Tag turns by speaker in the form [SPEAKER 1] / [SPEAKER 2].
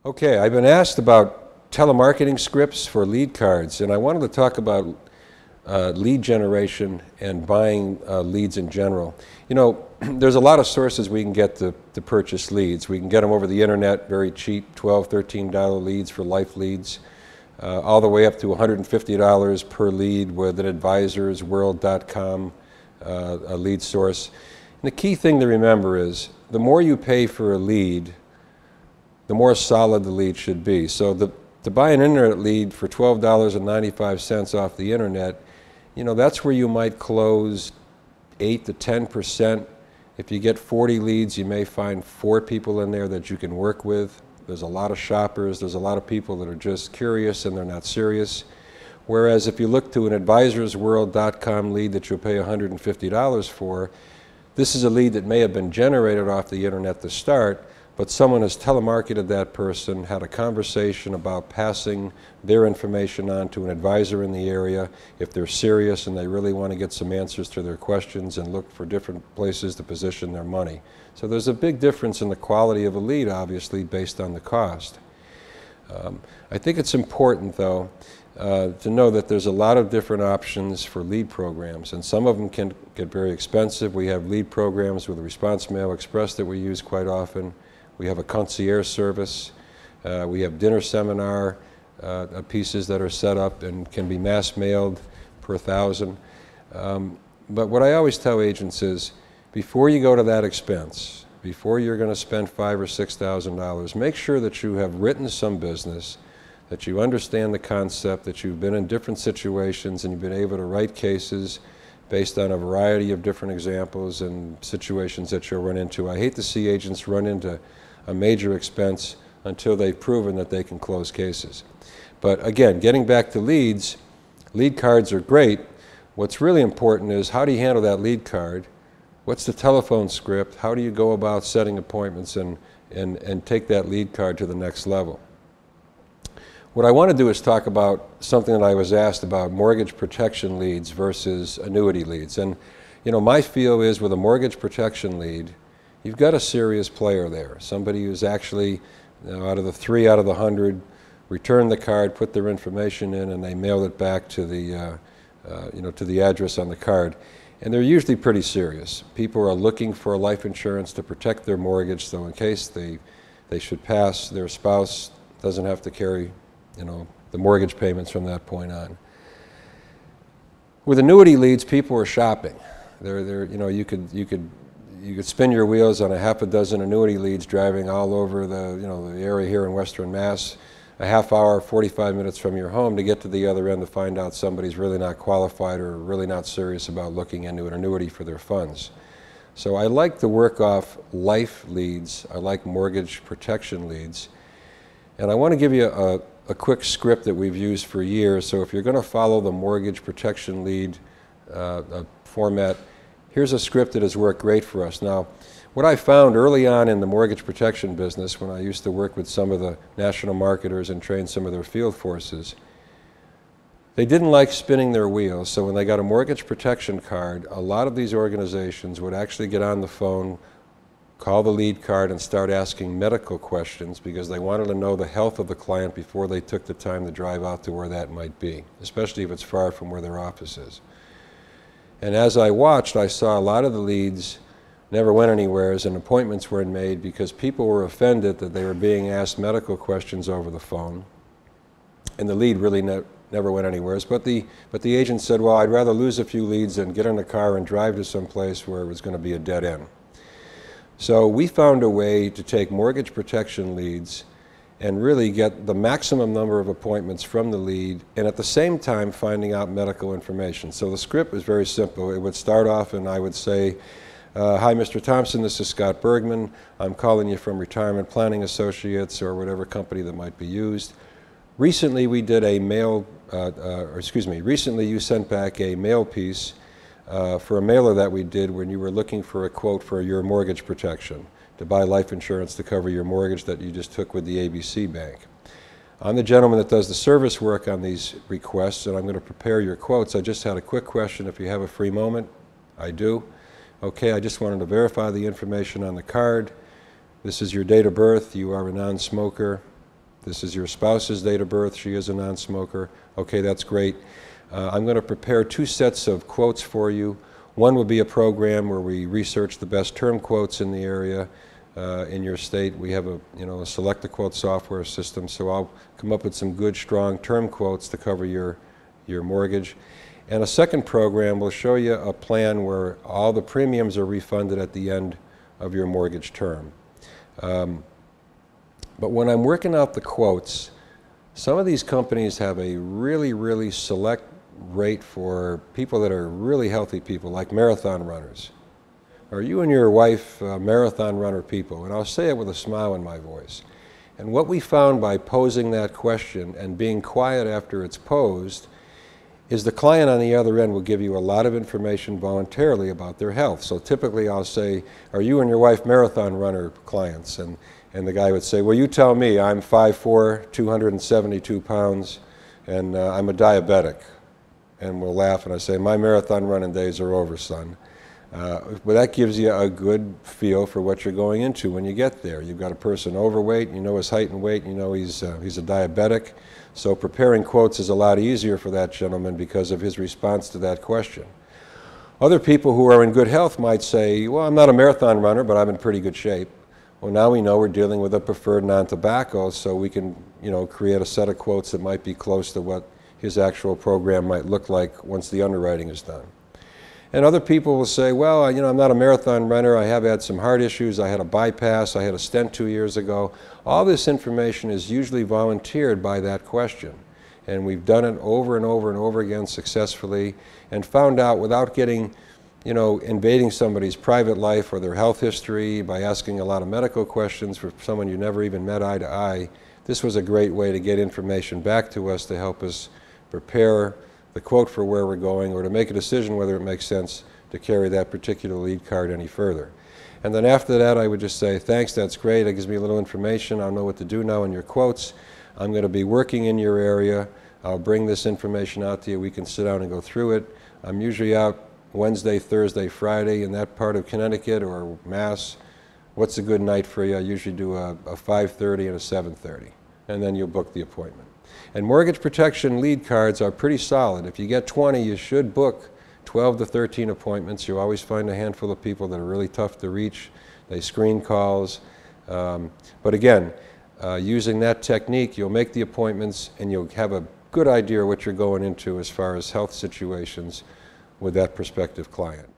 [SPEAKER 1] Okay, I've been asked about telemarketing scripts for lead cards, and I wanted to talk about lead generation and buying leads in general. You know, there's a lot of sources we can get to purchase leads. We can get them over the internet, very cheap, $12, $13 leads for life leads, all the way up to $150 per lead with an advisorsworld.com a lead source. And the key thing to remember is the more you pay for a lead, the more solid the lead should be. So to buy an internet lead for $12.95 off the internet, you know, that's where you might close 8 to 10%. If you get 40 leads, you may find 4 people in there that you can work with. There's a lot of shoppers, there's a lot of people that are just curious and they're not serious. Whereas if you look to an advisorsworld.com lead that you'll pay $150 for, this is a lead that may have been generated off the internet to start, but someone has telemarketed that person, had a conversation about passing their information on to an advisor in the area if they're serious and they really want to get some answers to their questions and look for different places to position their money. So there's a big difference in the quality of a lead, obviously, based on the cost. I think it's important, though, to know that there's a lot of different options for lead programs, and some of them can get very expensive. We have lead programs with Response Mail Express that we use quite often. We have a concierge service. We have dinner seminar pieces that are set up and can be mass mailed per 1,000. But what I always tell agents is, before you go to that expense, before you're going to spend $5,000 or $6,000, make sure that you have written some business, that you understand the concept, that you've been in different situations and you've been able to write cases based on a variety of different examples and situations that you'll run into. I hate to see agents run into a major expense until they've proven that they can close cases. But again, getting back to leads, lead cards are great. What's really important is, how do you handle that lead card? What's the telephone script? How do you go about setting appointments and take that lead card to the next level? What I want to do is talk about something that I was asked about: mortgage protection leads versus annuity leads. And you know, my feel is, with a mortgage protection lead, you've got a serious player there, somebody who's actually, you know, out of the 3 out of the 100, returned the card, put their information in, and they mailed it back to the, you know, to the address on the card. And they're usually pretty serious. People are looking for life insurance to protect their mortgage, so in case they should pass, their spouse doesn't have to carry, you know, the mortgage payments from that point on. With annuity leads, people are shopping. They're you know, you could spin your wheels on a half a dozen annuity leads driving all over the, you know, the area here in Western Mass, a half hour, 45 minutes from your home to get to the other end to find out somebody's really not qualified or really not serious about looking into an annuity for their funds. So I like to work off life leads. I like mortgage protection leads. And I want to give you a quick script that we've used for years. So if you're going to follow the mortgage protection lead format, here's a script that has worked great for us. Now, what I found early on in the mortgage protection business, when I used to work with some of the national marketers and train some of their field forces, they didn't like spinning their wheels. So when they got a mortgage protection card, a lot of these organizations would actually get on the phone, call the lead card, and start asking medical questions, because they wanted to know the health of the client before they took the time to drive out to where that might be, especially if it's far from where their office is. And as I watched, I saw a lot of the leads never went anywhere, and appointments weren't made because people were offended that they were being asked medical questions over the phone, and the lead really never went anywhere. But the agent said, well, I'd rather lose a few leads than get in the car and drive to some place where it was going to be a dead end. So we found a way to take mortgage protection leads and really get the maximum number of appointments from the lead, and at the same time finding out medical information. So the script was very simple. It would start off and I would say, hi, Mr. Thompson, this is Scott Bergman. I'm calling you from Retirement Planning Associates, or whatever company that might be used. Recently we did a mail, recently you sent back a mail piece for a mailer that we did when you were looking for a quote for your mortgage protection, to buy life insurance to cover your mortgage that you just took with the ABC Bank. I'm the gentleman that does the service work on these requests, and I'm going to prepare your quotes. I just had a quick question, if you have a free moment. I do. Okay, I just wanted to verify the information on the card. This is your date of birth. You are a non-smoker. This is your spouse's date of birth. She is a non-smoker. Okay, that's great. I'm going to prepare 2 sets of quotes for you. One will be a program where we research the best term quotes in the area in your state. We have a select-a-quote software system, so I'll come up with some good, strong term quotes to cover your mortgage. And a second program will show you a plan where all the premiums are refunded at the end of your mortgage term. But when I'm working out the quotes, some of these companies have a really, really select rate for people that are really healthy people, like marathon runners. Are you and your wife marathon runner people? And I'll say it with a smile in my voice. And what we found by posing that question and being quiet after it's posed is the client on the other end will give you a lot of information voluntarily about their health. So typically I'll say, are you and your wife marathon runner clients? And the guy would say, well, you tell me. I'm 5'4", 272 pounds, and I'm a diabetic. And we'll laugh, and I say, my marathon running days are over, son. But that gives you a good feel for what you're going into when you get there. You've got a person overweight, you know his height and weight, you know he's a diabetic. So preparing quotes is a lot easier for that gentleman because of his response to that question. Other people who are in good health might say, well, I'm not a marathon runner, but I'm in pretty good shape. Well, now we know we're dealing with a preferred non-tobacco, so we can, create a set of quotes that might be close to what his actual program might look like once the underwriting is done. And other people will say, well, I'm not a marathon runner. I have had some heart issues. I had a bypass. I had a stent 2 years ago. All this information is usually volunteered by that question. And we've done it over and over and over again successfully and found out without getting, invading somebody's private life or their health history by asking a lot of medical questions for someone you never even met eye to eye. This was a great way to get information back to us to help us prepare the quote for where we're going or to make a decision whether it makes sense to carry that particular lead card any further. And then after that, I would just say, thanks, that's great. It gives me a little information. I'll know what to do now in your quotes. I'm going to be working in your area. I'll bring this information out to you. We can sit down and go through it. I'm usually out Wednesday, Thursday, Friday in that part of Connecticut or Mass. What's a good night for you? I usually do a 5:30 and a 7:30, and then you'll book the appointment. And mortgage protection lead cards are pretty solid. If you get 20, you should book 12 to 13 appointments. You'll always find a handful of people that are really tough to reach. They screen calls. But again, using that technique, you'll make the appointments and you'll have a good idea what you're going into as far as health situations with that prospective client.